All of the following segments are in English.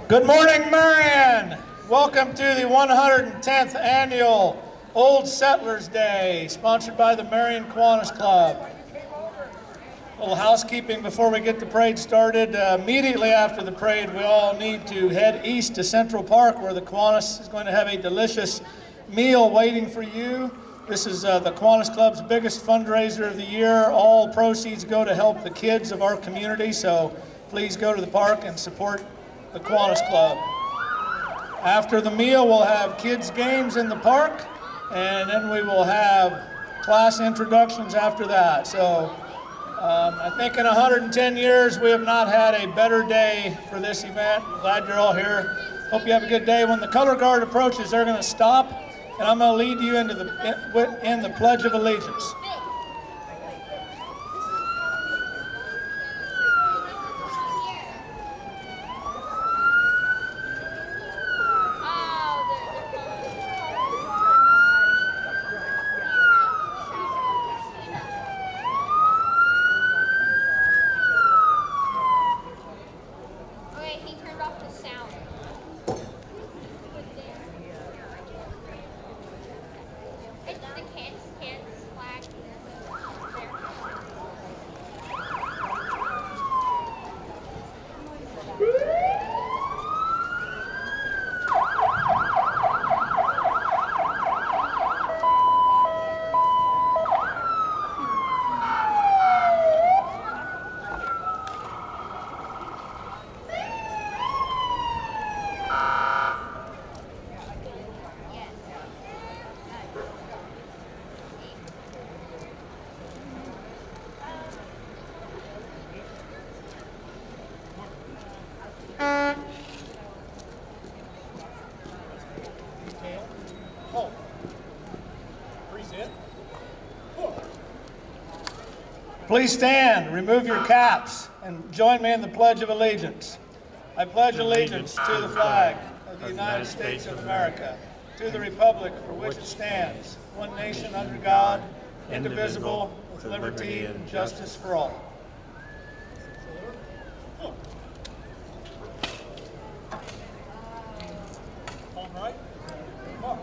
Good morning, Marion. Welcome to the 110th Annual Old Settlers Day, sponsored by the Marion Kiwanis Club. A little housekeeping before we get the parade started. Immediately after the parade, we all need to head east to Central Park, where the Kiwanis is going to have a delicious meal waiting for you. This is the Kiwanis Club's biggest fundraiser of the year. All proceeds go to help the kids of our community, so please go to the park and support the Kiwanis Club. After the meal, we'll have kids' games in the park, and then we will have class introductions after that. So I think in 110 years, we have not had a better day for this event. Glad you're all here. Hope you have a good day. When the color guard approaches, they're going to stop, and I'm going to lead you into the Pledge of Allegiance. Please stand, remove your caps, and join me in the Pledge of Allegiance. I pledge allegiance to the flag of the United States of America, to the republic for which it stands, one nation under God, indivisible, with liberty and justice for all. All right. Come on.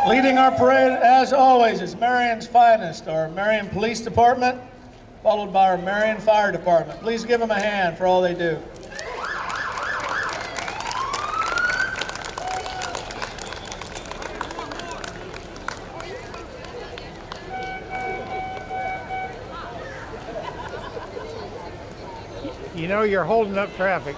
Leading our parade, as always, is Marion's finest, our Marion Police Department, followed by our Marion Fire Department. Please give them a hand for all they do. You know you're holding up traffic.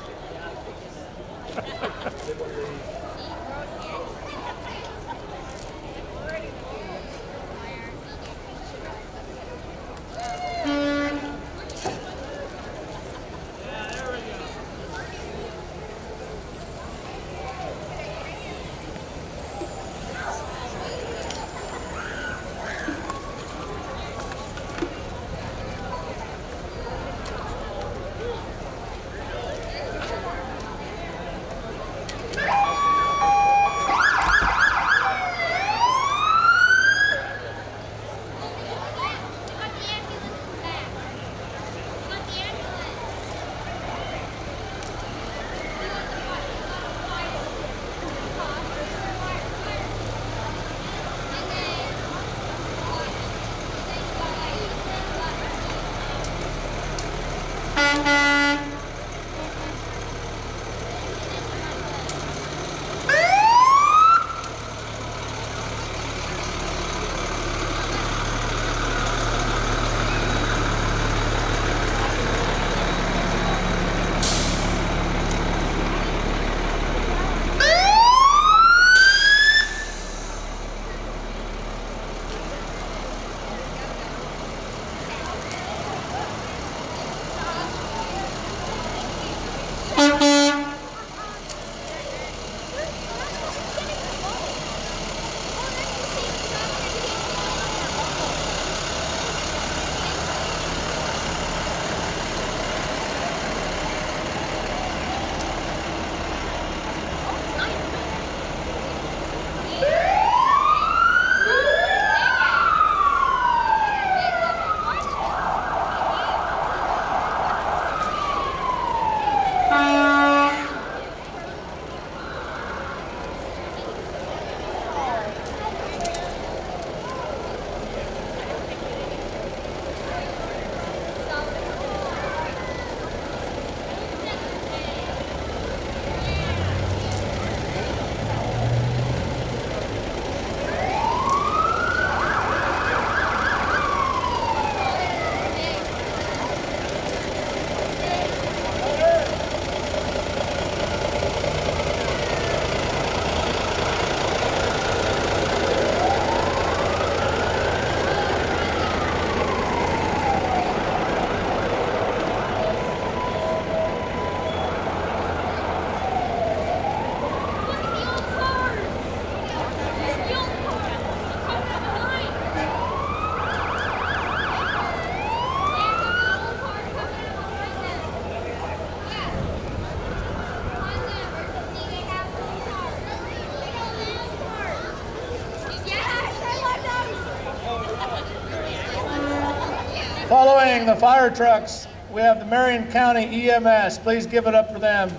Following the fire trucks, we have the Marion County EMS. Please give it up for them.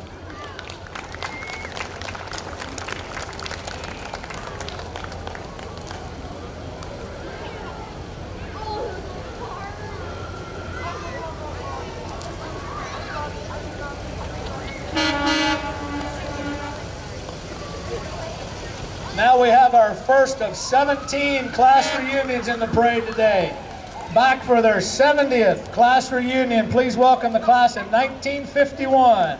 Now we have our first of 17 class reunions in the parade today. Back for their 70th class reunion, please welcome the class of 1951.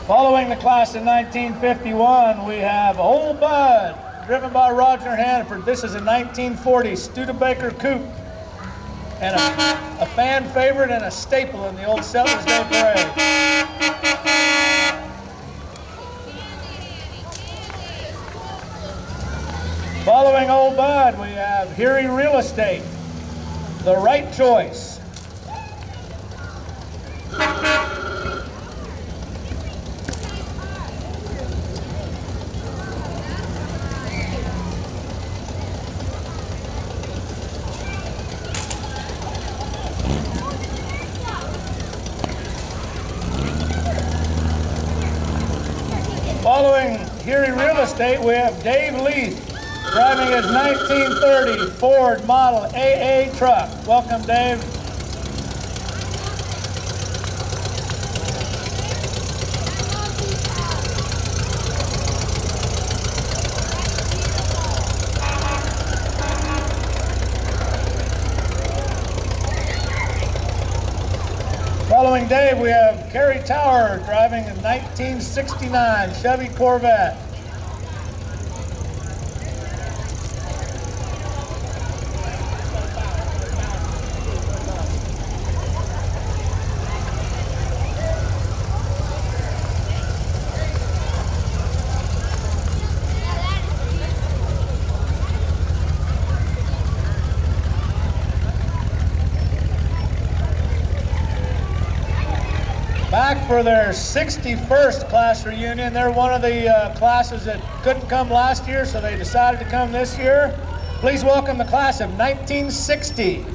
Following the class of 1951, we have Old Bud, driven by Roger Hanford. This is a 1940 Studebaker Coupe, and a fan favorite and a staple in the Old Settlers Day Parade. Following Old Bud, we have Erie Real Estate, The Right Choice. Following Erie Real Estate, we have Dave Leith, driving his 1930 Ford Model AA truck. Welcome, Dave. Following Dave, we have Kerry Tower driving a 1969 Chevy Corvette. Back for their 61st class reunion. They're one of the classes that couldn't come last year, so they decided to come this year. Please welcome the class of 1960.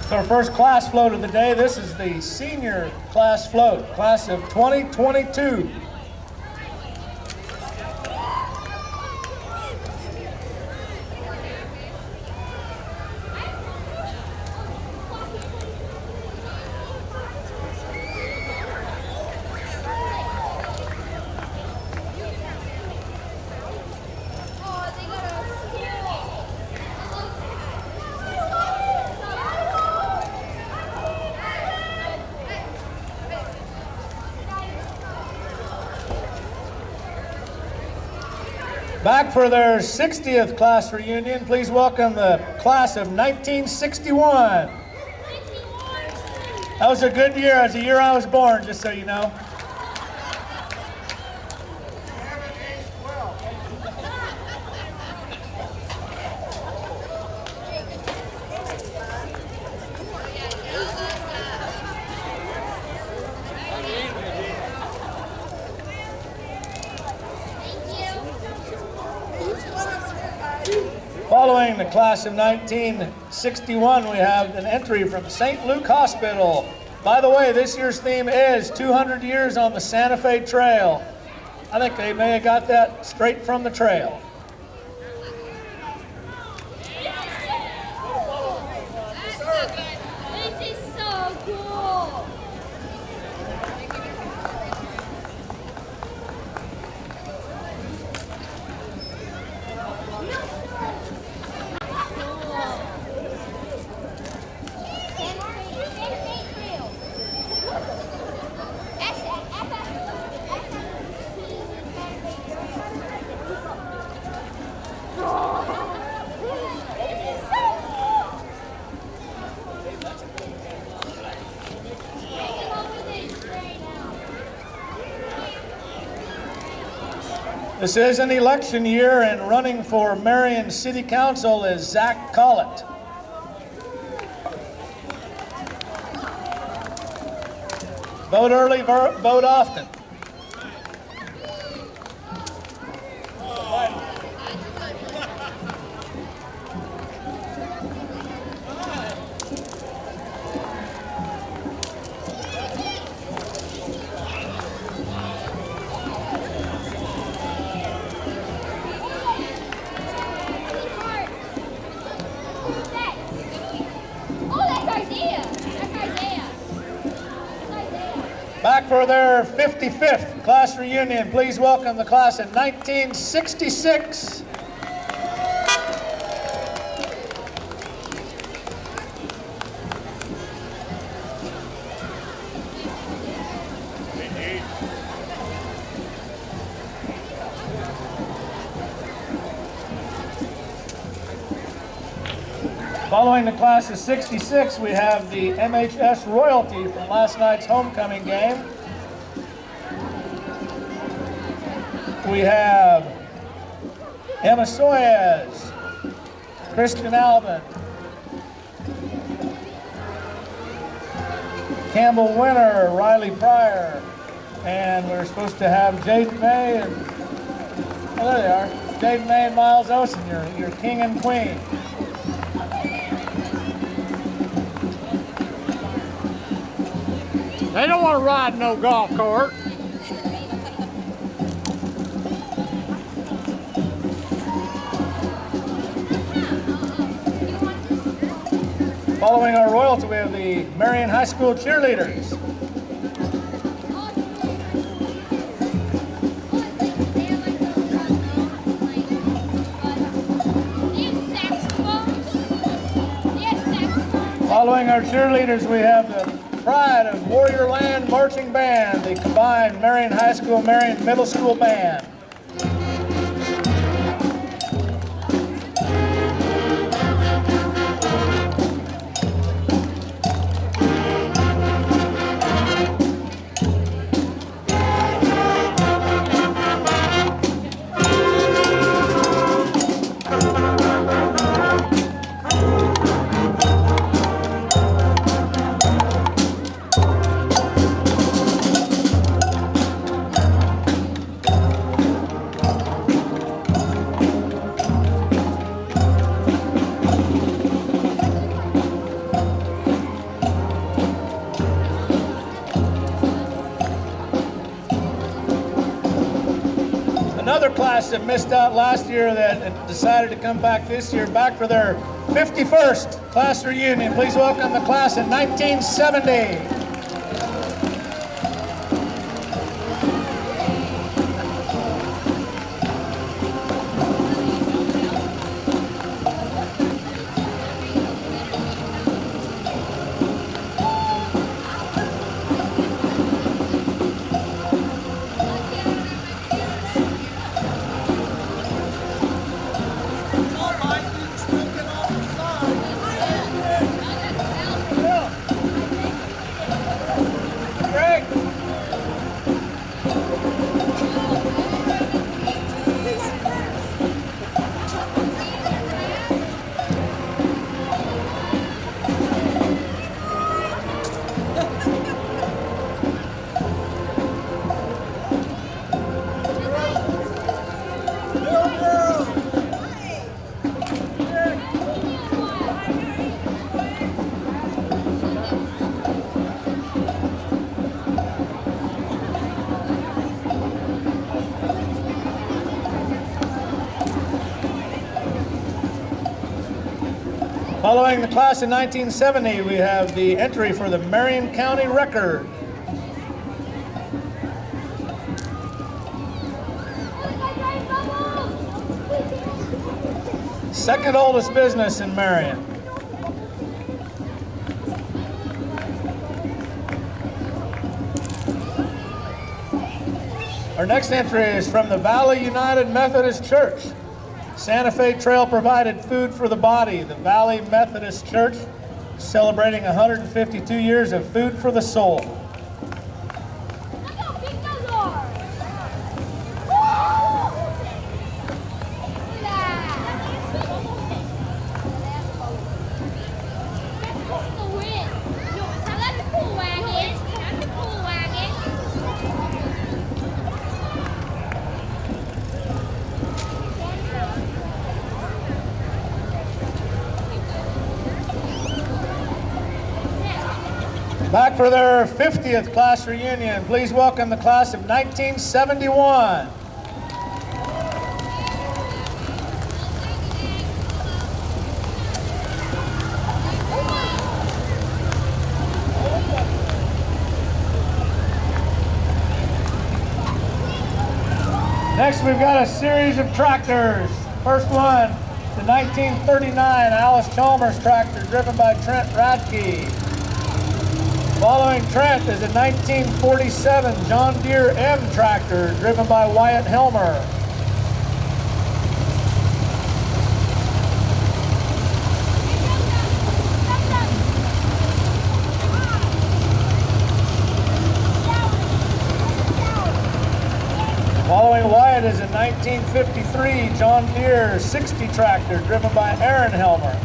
It's our first class float of the day. This is the senior class float, class of 2022. Back for their 60th class reunion, please welcome the class of 1961. That was a good year. It was the year I was born, just so you know. Following the class of 1961, we have an entry from St. Luke Hospital. By the way, this year's theme is 200 years on the Santa Fe Trail. I think they may have got that straight from the trail. This is so cool. This is an election year, and running for Marion City Council is Zach Collett. Vote early, vote often. Back for their 55th class reunion, please welcome the class in 1966. Following the class of 66, we have the MHS royalty from last night's homecoming game. We have Emma Soyez, Christian Alvin, Campbell Winter, Riley Pryor, and we're supposed to have Jaden May and, oh, there they are, Jaden May and Miles Osen, your king and queen. They don't want to ride no golf cart. Following our royalty, we have the Marion High School cheerleaders. Following our cheerleaders, we have the Pride of Warrior Land Marching Band, the combined Marion High School, Marion Middle School Band. class that missed out last year that decided to come back this year, back for their 51st class reunion. Please welcome the class in 1970. Following the class in 1970, we have the entry for the Marion County record. Second oldest business in Marion. Our next entry is from the Valley United Methodist Church. Santa Fe Trail provided food for the body. The Valley Methodist Church is celebrating 152 years of food for the soul. Look how big those are! Look at that! That's the wind. No, that's a cool wagon. That's a cool wagon. Back for their 50th class reunion, please welcome the class of 1971. Next, we've got a series of tractors. First one, the 1939 Alice Chalmers tractor driven by Trent Radke. Following Trent is a 1947 John Deere M tractor driven by Wyatt Helmer. Following Wyatt is a 1953 John Deere 60 tractor driven by Aaron Helmer.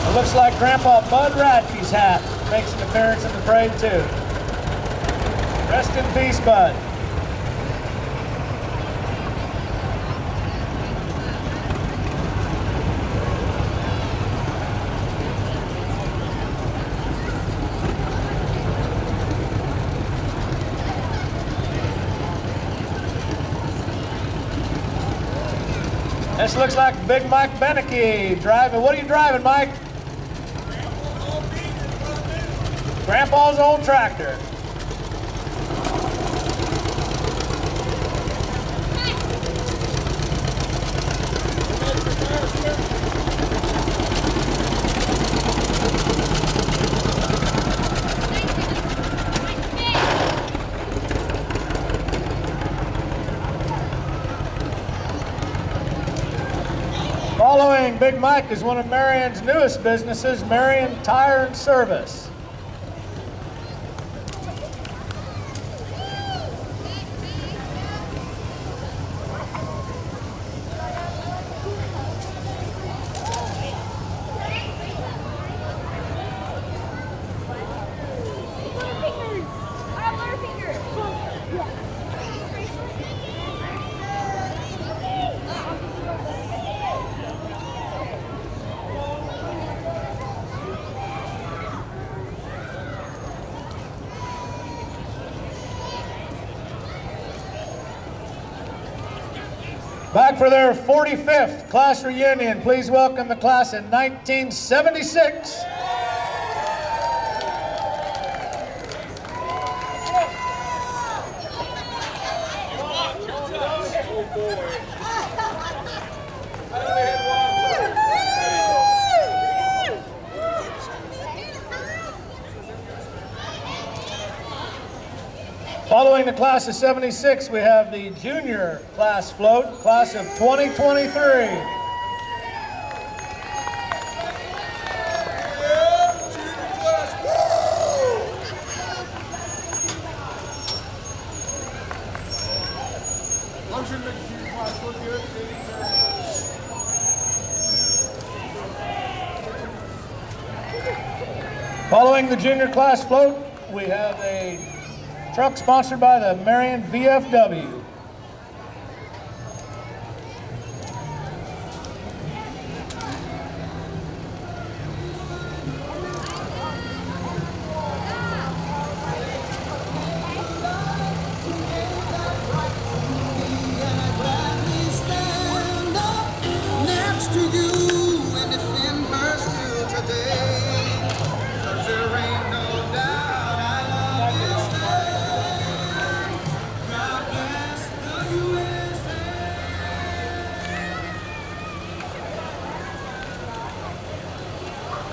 It looks like Grandpa Bud Radke's hat makes an appearance in the parade too. Rest in peace, Bud. This looks like Big Mike Beneke driving. What are you driving, Mike? Grandpa's old tractor. Following Big Mike is one of Marion's newest businesses, Marion Tire and Service. Back for their 45th class reunion, please welcome the class in 1976. Following the class of 76, we have the junior class float, class of 2023. Following the junior class float, we have a truck sponsored by the Marion VFW.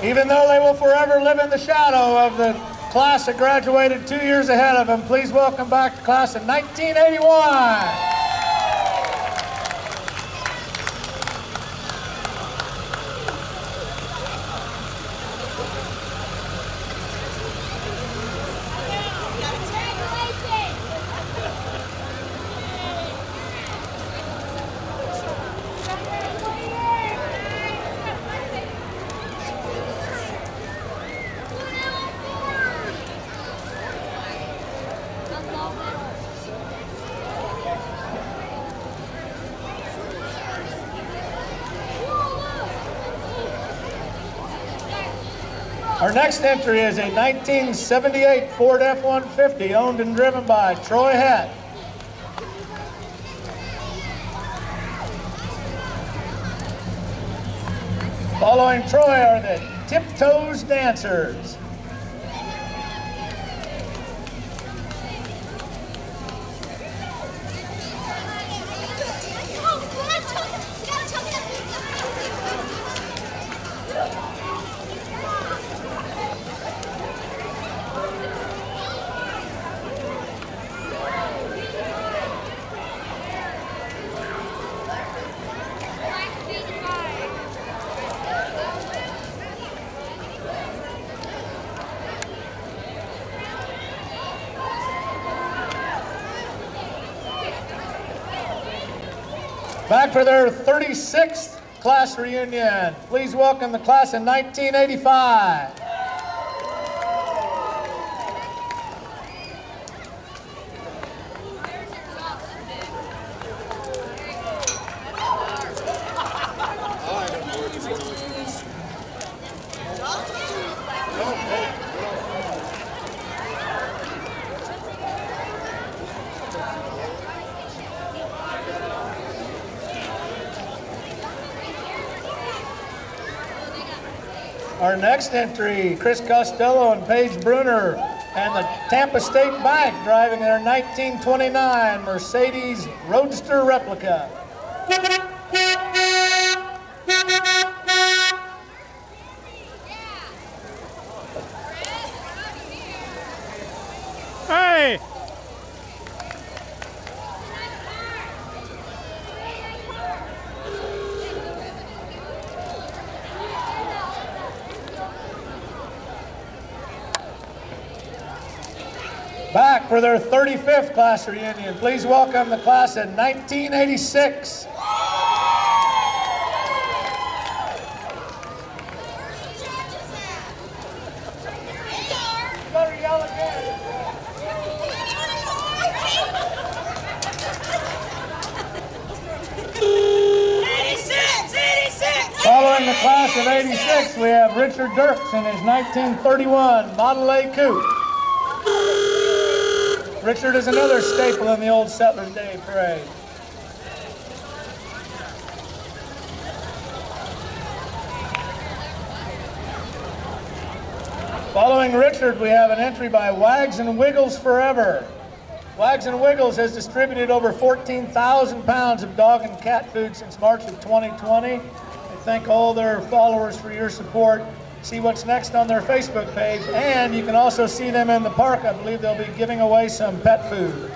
Even though they will forever live in the shadow of the class that graduated 2 years ahead of them, please welcome back the class of 1981. Our next entry is a 1978 Ford F-150 owned and driven by Troy Hatt. Following Troy are the Tiptoes Dancers. Back for their 36th class reunion, please welcome the class in 1985. Our next entry, Chris Costello and Paige Bruner and the Tampa State Bank driving their 1929 Mercedes Roadster replica. Hey! Back for their 35th class reunion, please welcome the class in 1986. Following the class of 86, we have Richard Dirks in his 1931 Model A Coupe. Richard is another staple in the Old Settlers Day Parade. Following Richard, we have an entry by Wags and Wiggles Forever. Wags and Wiggles has distributed over 14,000 pounds of dog and cat food since March of 2020. I thank all their followers for your support. See what's next on their Facebook page, and you can also see them in the park. I believe they'll be giving away some pet food.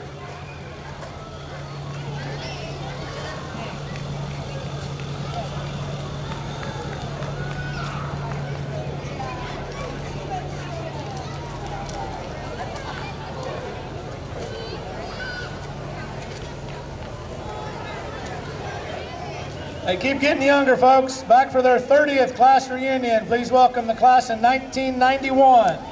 They keep getting younger, folks. Back for their 30th class reunion. Please welcome the class in 1991. That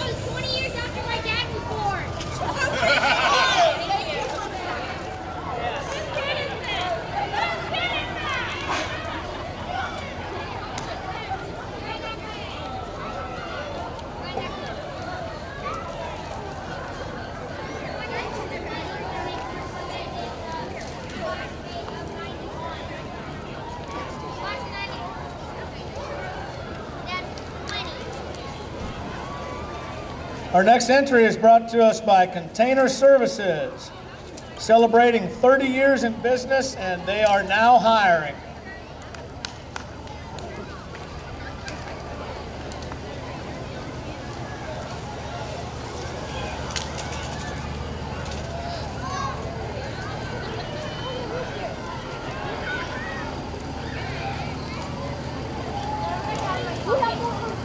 was 20 years after my dad was born. Our next entry is brought to us by Container Services, celebrating 30 years in business, and they are now hiring.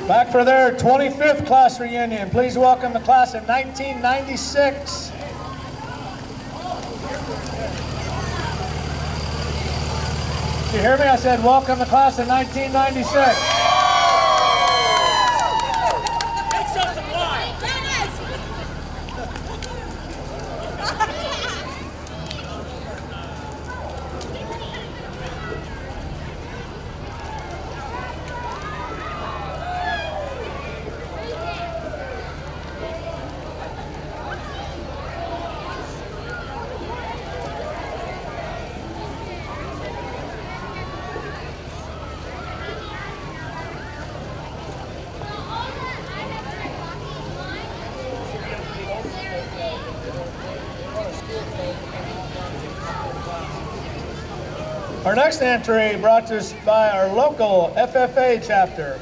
Back for their 25th class reunion. Please welcome the class of 1996. Did you hear me? I said welcome the class of 1996. Our next entry brought to us by our local FFA chapter.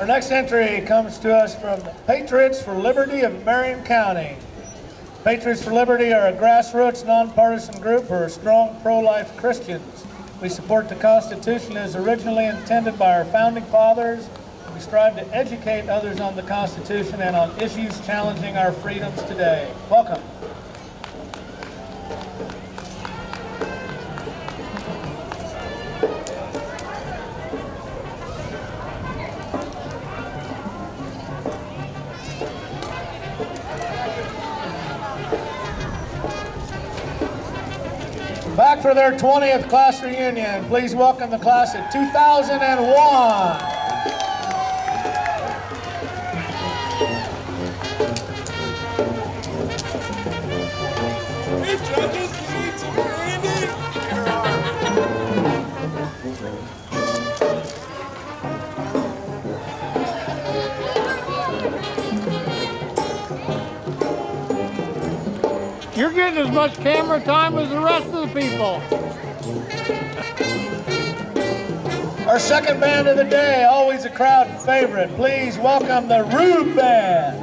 Our next entry comes to us from Patriots for Liberty of Marion County. Patriots for Liberty are a grassroots, nonpartisan group who are strong pro-life Christians. We support the Constitution as originally intended by our founding fathers. We strive to educate others on the Constitution and on issues challenging our freedoms today. Welcome. Back for their 20th class reunion, please welcome the class of 2001. You're getting as much camera time as the rest of the people. Our second band of the day, always a crowd favorite. Please welcome the Rude Band.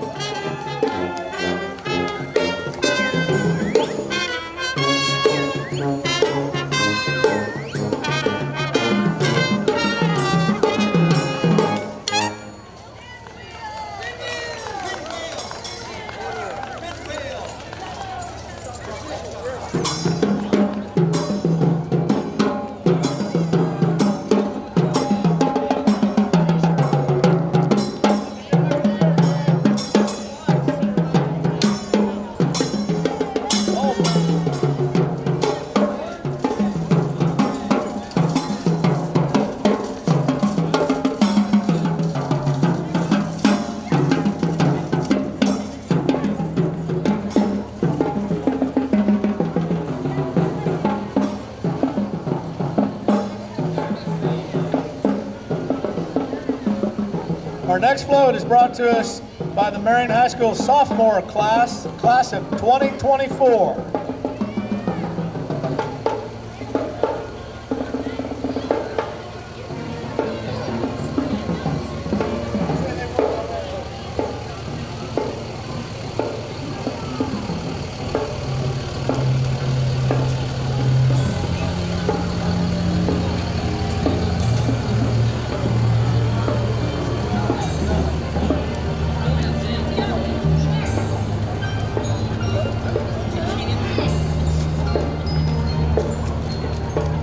Our next float is brought to us by the Marion High School sophomore class of 2024.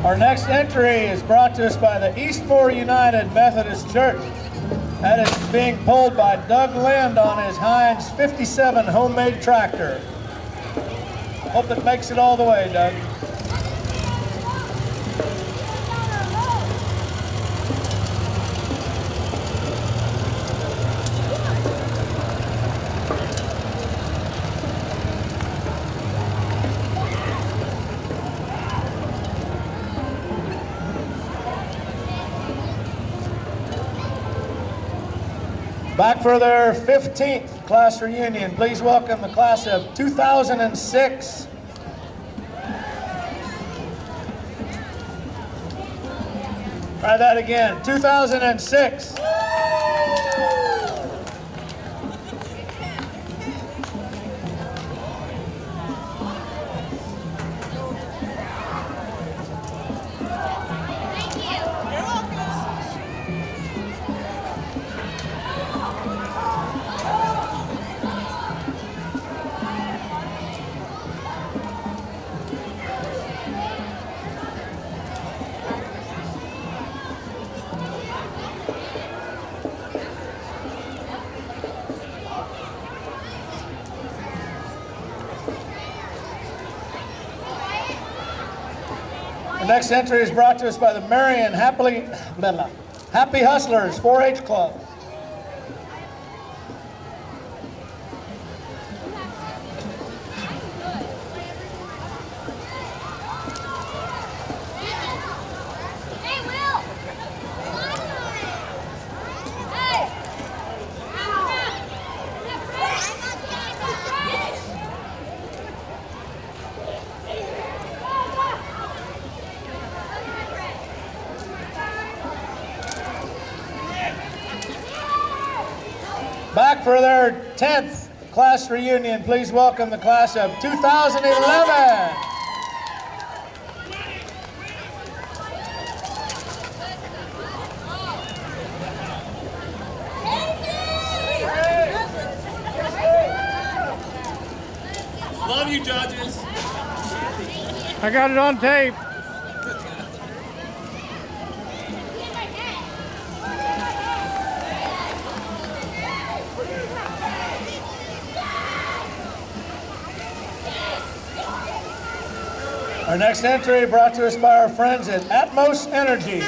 Our next entry is brought to us by the Eastmore United Methodist Church. That is being pulled by Doug Lind on his Heinz 57 homemade tractor. Hope it makes it all the way, Doug. Back for their 15th class reunion, please welcome the class of 2006. Try that again, 2006. The next entry is brought to us by the Marion Happy Hustlers 4-H Club. Back for their 10th class reunion, please welcome the class of 2011. Love you, judges. I got it on tape. Our next entry brought to us by our friends at Atmos Energy.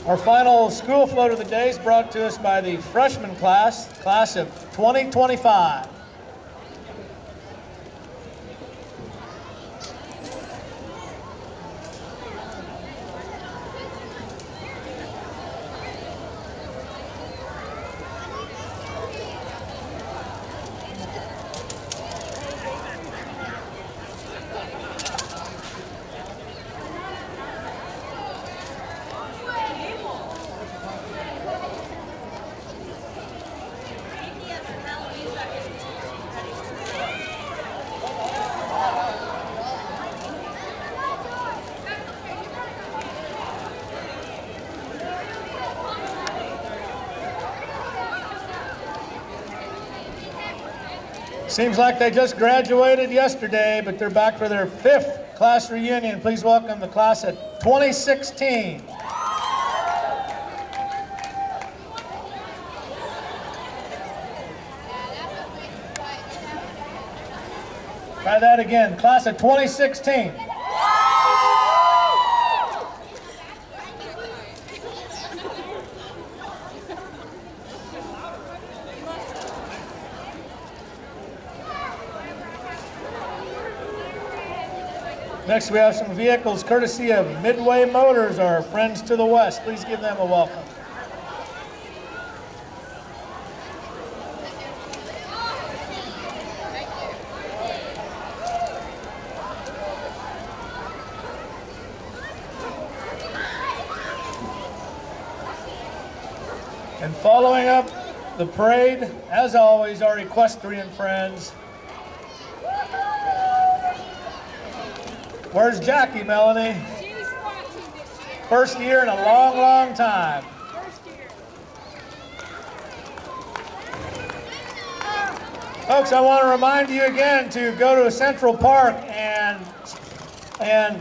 Our final school float of the day is brought to us by the freshman class of 2025. Seems like they just graduated yesterday, but they're back for their 5th class reunion. Please welcome the class of 2016. Try that again, class of 2016. Next, we have some vehicles courtesy of Midway Motors, our friends to the west. Please give them a welcome. And following up the parade, as always, our equestrian friends. Where's Jackie, Melanie? She's watching this year. First year in a long, long time. First year. Folks, I want to remind you again to go to Central Park and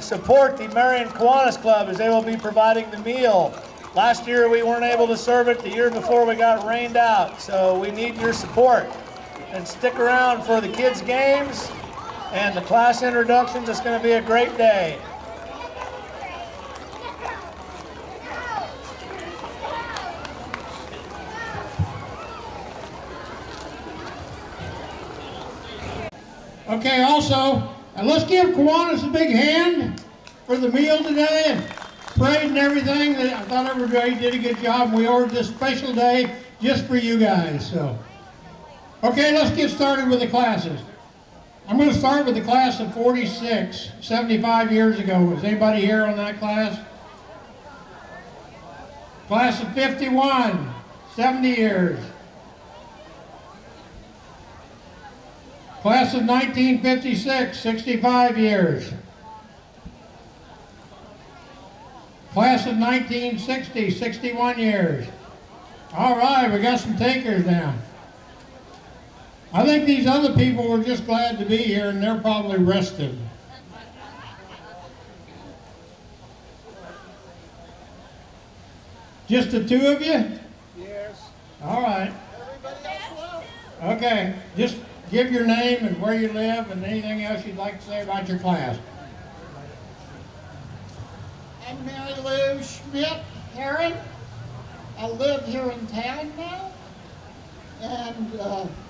support the Marion Kiwanis Club, as they will be providing the meal. Last year we weren't able to serve it. The year before we got rained out. So we need your support. And stick around for the kids' games and the class introductions. It's going to be a great day. Okay, also, let's give Kiwanis a big hand for the meal today and parade and everything. I thought everybody did a good job. We ordered this special day just for you guys. So, okay, let's get started with the classes. I'm going to start with the class of 46, 75 years ago. Was anybody here on that class? Class of 51, 70 years. Class of 1956, 65 years. Class of 1960, 61 years. All right, we got some takers now. I think these other people were just glad to be here and they're probably rested. Just the two of you? Yes. All right. Okay, just give your name and where you live and anything else you'd like to say about your class. I'm Mary Lou Schmidt Heron. I live here in town now. And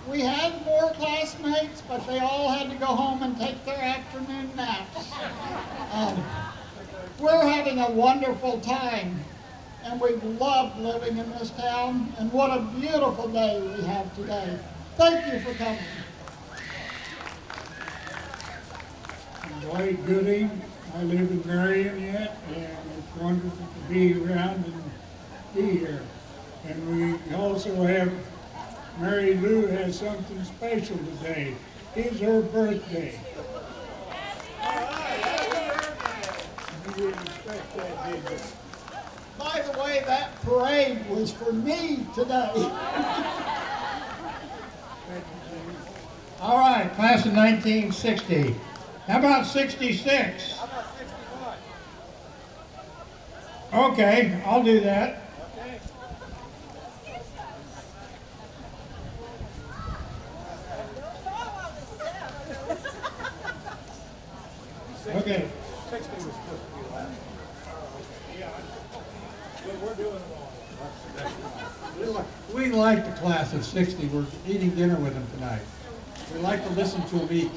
we had more classmates, but they all had to go home and take their afternoon naps. We're having a wonderful time, and we've loved living in this town, and what a beautiful day we have today. Thank you for coming. I'm Dwight Gooding. I live in Marion yet, and it's wonderful to be around and be here. And we also have Mary Lou has something special today. It's her birthday. You didn't expect that, did you? By the way, that parade was for me today. All right, class of 1960. How about 66? How about 61? Okay, I'll do that. Okay. Okay. 60 was supposed to be last. We like the class of 60. We're eating dinner with them tonight. We like to listen to them eat.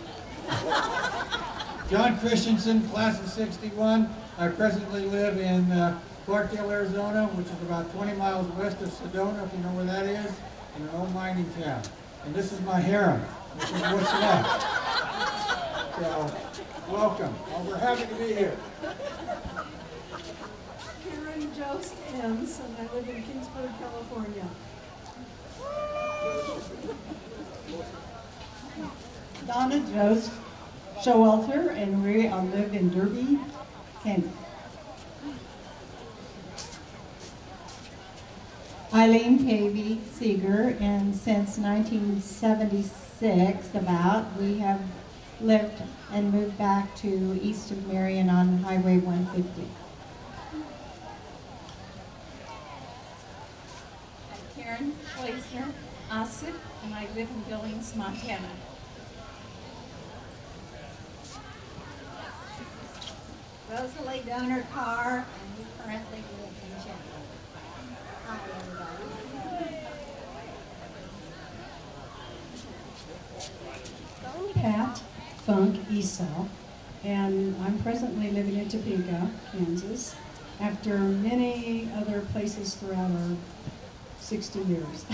John Christensen, class of 61. I presently live in Clarkdale, Arizona, which is about 20 miles west of Sedona, if you know where that is, in an old mining town. And this is my harem. This is what's left. So, welcome. Well, we're happy to be here. Karen Jost Enns, and I live in Kingsburg, California. Donna Jost Showalter, and we live in Derby, Kansas. Eileen Cavey Seeger, and since 1976 we have lived and moved back to east of Marion on Highway 150. Karen Schleisner Ossick, and I live in Billings, Montana. Rosalie Donor Carr, and we currently live in Chalmers. Hi, everybody. Pat Funk Esau, and I'm presently living in Topeka, Kansas, after many other places throughout our 60 years.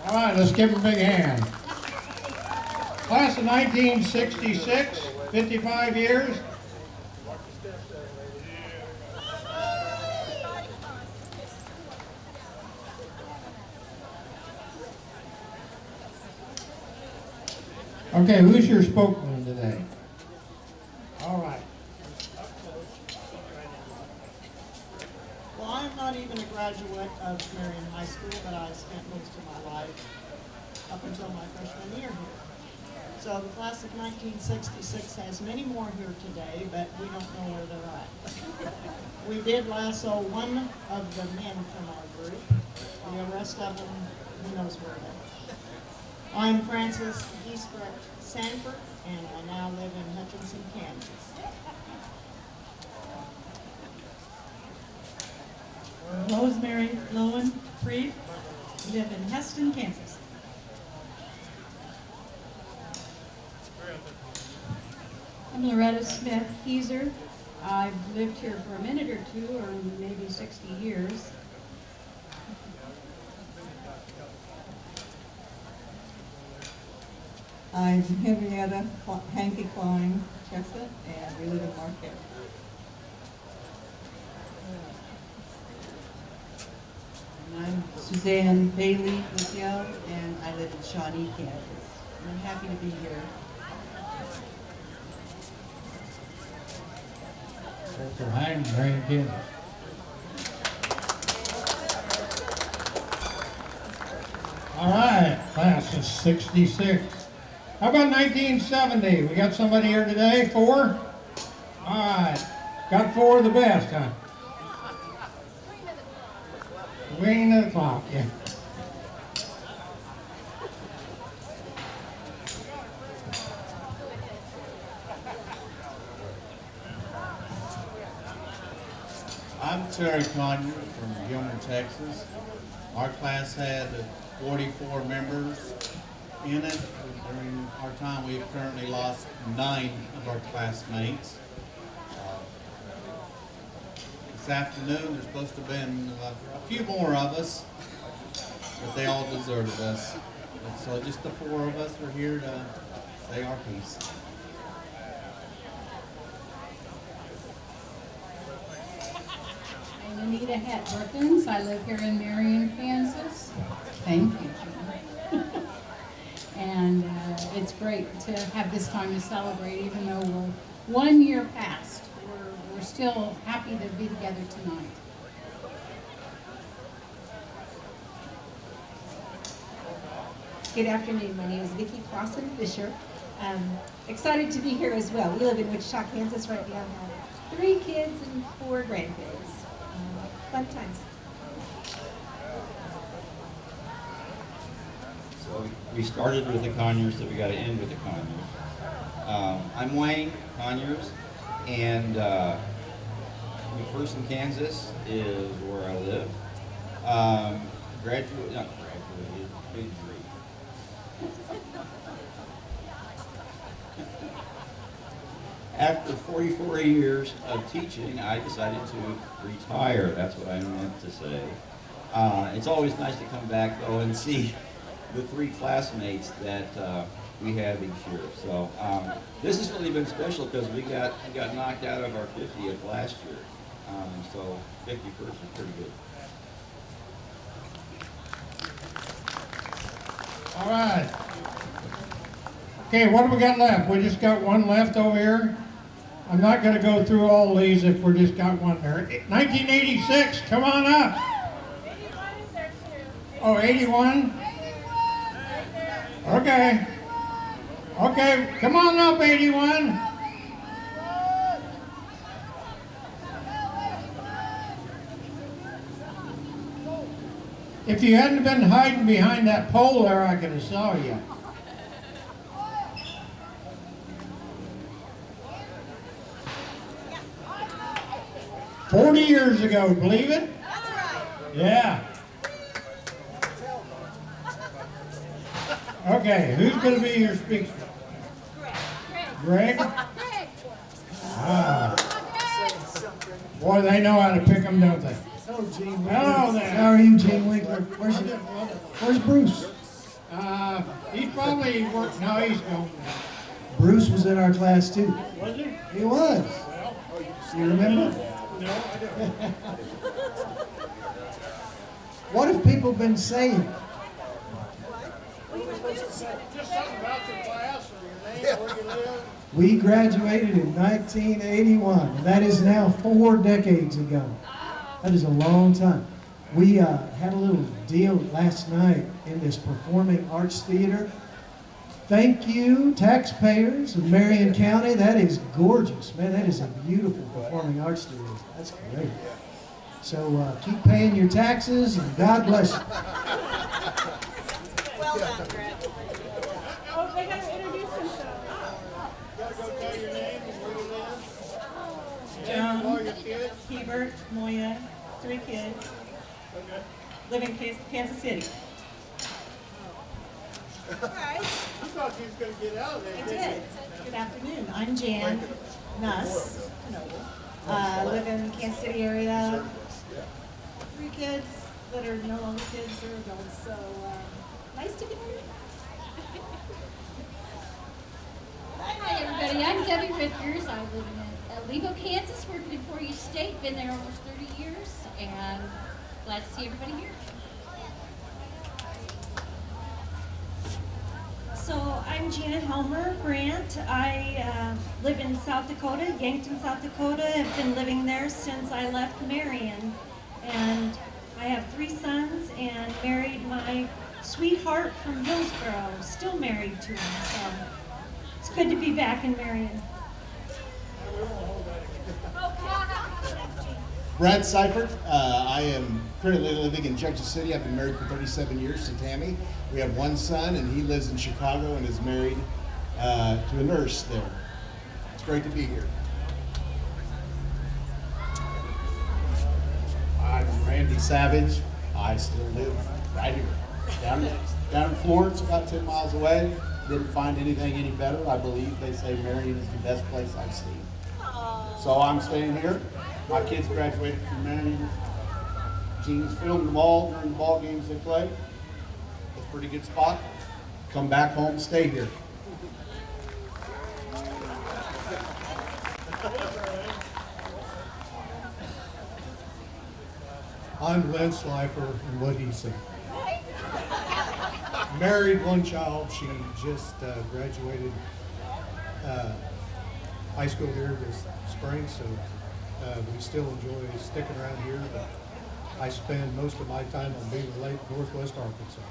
All right, let's give them a big hand. Class of 1966, 55 years. Okay, who's your spokesman today? All right. Well, I'm not even a graduate of Marion High School, but I spent most of my life up until my freshman year here. So the class of 1966 has many more here today, but we don't know where they're at. We did lasso one of the men from our group. The rest of them, who knows where they are. I'm Frances Eastbrook Sanford, and I now live in Hutchinson, Kansas. Rosemary Lowen Freed, live in Heston, Kansas. I'm Loretta Smith Heiser. I've lived here for a minute or two, or maybe 60 years. I'm Henrietta Hanky Klein Chestnut, and we live in Marquette. And I'm Suzanne Bailey Lucille, and I live in Shawnee, Kansas. And I'm happy to be here. Dr. Hines, Marion, Kansas. All right, class is 66. How about 1970? We got somebody here today, 4? All right, got 4 of the best, huh? Queen of the clock, yeah. I'm Terry Conyer from Gilmer, Texas. Our class had 44 members in it. During our time, we've currently lost 9 of our classmates. This afternoon, there's supposed to have been a few more of us, but they all deserted us. And so just the 4 of us are here to say our piece. I'm Anita Het Brookins. I live here in Marion, Kansas. Thank you, John. And it's great to have this time to celebrate, even though we're 1 year past. We're still happy to be together tonight. Good afternoon. My name is Vicky Claussen Fisher. Excited to be here as well. We live in Wichita, Kansas right now. Have 3 kids and 4 grandkids. Fun times. So we started with the Conyers, so we got to end with the Conyers. I'm Wayne Conyers, and McPherson, Kansas is where I live. Not graduated, big dream. After 44 years of teaching, I decided to retire. That's what I meant to say. It's always nice to come back though and see the 3 classmates that we have each year. So this has really been special because we got knocked out of our 50th last year. So 51st is pretty good. All right. Okay, what have we got left? We just got one left over here. I'm not going to go through all these if we just got one there. 1986, come on up. 81 is there too. Oh, 81? Okay. Okay, come on up, 81. If you hadn't been hiding behind that pole there, I could have saw you. $40 years ago, believe it? That's right. Yeah. Okay, who's going to be your speaker? Greg? Greg. Ah. Boy, they know how to pick them, don't they? Hello, Gene. Hello there. How are you, Gene Winkler? Where's Bruce? He's probably working. No, he's gone. Bruce was in our class too. Was he? He was. You remember? No, I don't. What have people been saying? Just something about your class or your name, where you live. We graduated in 1981, and that is now 4 decades ago. That is a long time. We had a little deal last night in this performing arts theater. Thank you, taxpayers of Marion County. That is gorgeous, man. That is a beautiful performing arts theater. That's great. So keep paying your taxes, and God bless you. Well done, Greg. Oh, they got to introduce themselves. Gotta go tell your name and where you live. John, All your kids. Hebert, Moya, 3 kids. Okay. Live in Kansas City. All right. You thought you was going to get out of there, I didn't did. Good afternoon. I'm Jan Nuss. Live in the Kansas City area. 3 kids that are no longer kids, they're adults. So nice to meet you. Hi, everybody. I'm Debbie Rickers. I live in Aligo, Kansas. Working in Four-Year State. Been there almost 30 years, and glad to see everybody here. So I'm Gina Helmer Brandt. I live in South Dakota, Yankton, South Dakota. I've been living there since I left Marion. And I have 3 sons and married my sweetheart from Hillsboro. Still married to him, so it's good to be back in Marion. Brad Seifert. I am currently living in Junction City. I've been married for 37 years to Tammy. We have 1 son, and he lives in Chicago and is married to a nurse there. It's great to be here. I'm Randy Savage. I still live right here, down in Florence, about 10 miles away. Didn't find anything any better. I believe they say Marion is the best place I've seen. So I'm staying here. My kids graduated from Marion. Gene's filmed them all during the ball games they play. It's a pretty good spot. Come back home, stay here. I'm Len Slifer, and what he said. Married, 1 child. She just graduated high school here this spring, so we still enjoy sticking around here. But I spend most of my time on Beaver Lake, Northwest Arkansas.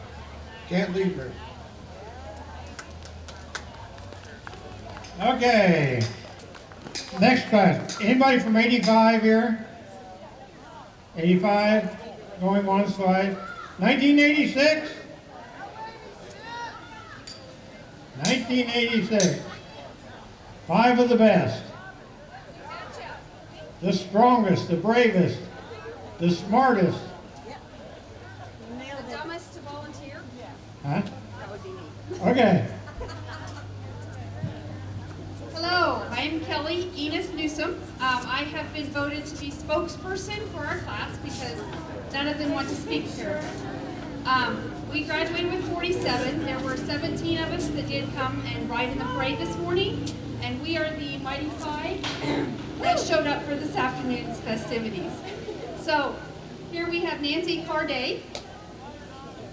Can't leave there. Okay. Next class. Anybody from 85 here? 85? Going 1 slide. 1986? 1986. 5 of the best. the strongest, the bravest, the smartest. The dumbest to volunteer? Huh? That would be me. Okay. Hello, I'm Kelly Enos Newsom. I have been voted to be spokesperson for our class because none of them want to speak here. We graduated with 47. There were 17 of us that did come and ride in the parade this morning, and we are the Mighty Five that showed up for this afternoon's festivities. So here we have Nancy Carday,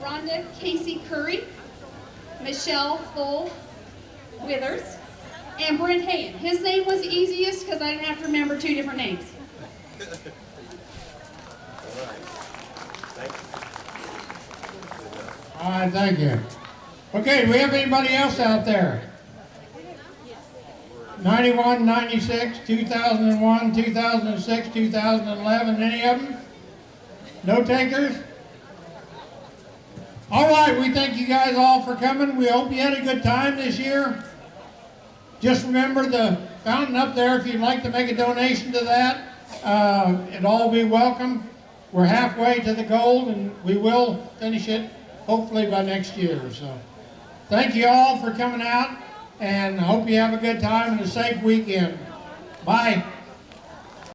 Rhonda Casey Curry, Michelle Full Withers, and Brent Hayen. His name was the easiest because I didn't have to remember 2 different names. All right, thank you. Okay, do we have anybody else out there? 91, 96, 2001, 2006, 2011, any of them? No takers? All right, we thank you guys all for coming. We hope you had a good time this year. Just remember the fountain up there if you'd like to make a donation to that. It'd all be welcome. We're halfway to the goal and we will finish it hopefully by next year. So thank you all for coming out and hope you have a good time and a safe weekend. Bye.